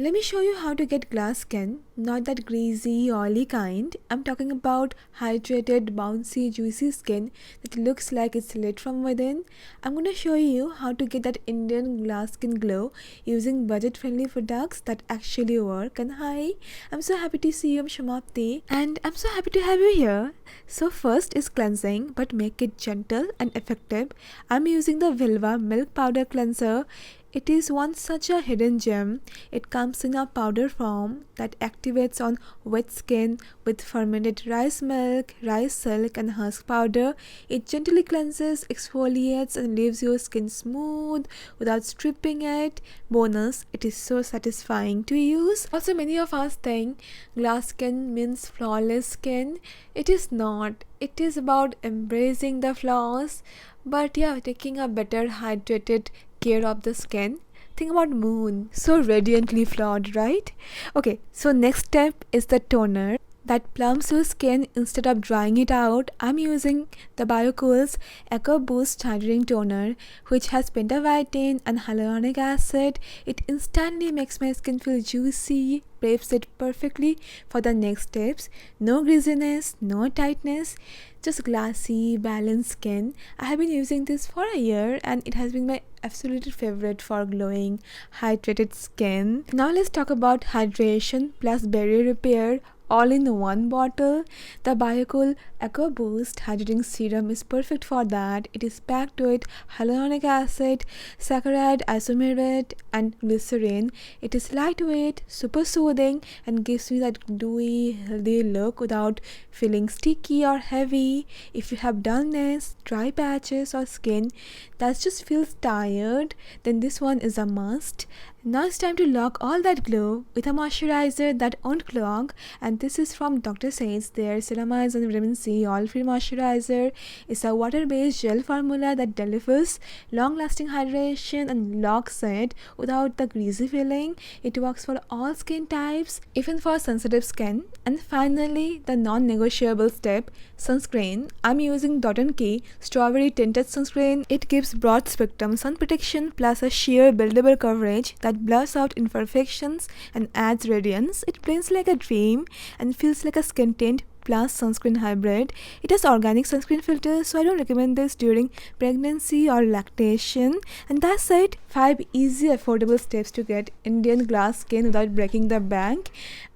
Let me show you how to get glass skin, not that greasy, oily kind. I'm talking about hydrated, bouncy, juicy skin that looks like it's lit from within. I'm going to show you how to get that Indian glass skin glow using budget-friendly products that actually work. And hi, I'm so happy to see you. I'm Shamapti and I'm so happy to have you here. So first is cleansing, but make it gentle and effective. I'm using the Vilvah Milk Powder Cleanser. It is one such a hidden gem. It comes in a powder form that activates on wet skin with fermented rice milk, rice silk and husk powder. It gently cleanses, exfoliates and leaves your skin smooth without stripping it. Bonus, it is so satisfying to use. Also, many of us think glass skin means flawless skin. It is not. It is about embracing the flaws, but yeah, taking a better hydrated care of the skin. Think about moon, so radiantly flawed, right? Okay, so next step is the toner that plumps your skin instead of drying it out. I'm using the biocule's Aqua Boost Hydrating Toner, which has pentavitamin and hyaluronic acid. It instantly makes my skin feel juicy, preps it perfectly for the next steps. No greasiness, no tightness, just glassy, balanced skin. I have been using this for a year and it has been my absolute favorite for glowing, hydrated skin. Now let's talk about hydration plus barrier repair all in one bottle. The biocule Aqua Boost Hydrating Serum is perfect for that. It is packed with hyaluronic acid, saccharide, isomerate and glycerin. It is lightweight, super soothing and gives me that dewy, healthy look without feeling sticky or heavy. If you have dullness, dry patches or skin that just feels tired, then this one is a must. Now it's time to lock all that glow with a moisturizer that won't clog, and this is from Dr. Saints, their Ceramides and Vitamin C All-Free Moisturizer. It's a water-based gel formula that delivers long-lasting hydration and locks it without the greasy feeling. It works for all skin types, even for sensitive skin. And finally, the non-negotiable step, sunscreen. I'm using Key Strawberry Tinted Sunscreen. It gives broad-spectrum sun protection plus a sheer buildable coverage that blurs out imperfections and adds radiance. It blends like a dream and feels like a skin tint plus sunscreen hybrid. It has organic sunscreen filters, so I don't recommend this during pregnancy or lactation. And that's it. 5 easy, affordable steps to get Indian glass skin without breaking the bank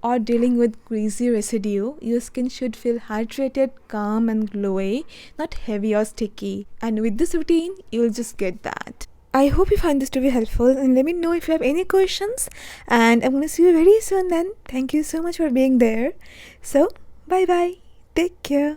or dealing with greasy residue. Your skin should feel hydrated, calm and glowy, not heavy or sticky. And with this routine, you'll just get that. I hope you find this to be helpful and let me know if you have any questions, and I'm going to see you very soon then. Thank you so much for being there. So, bye bye. Take care.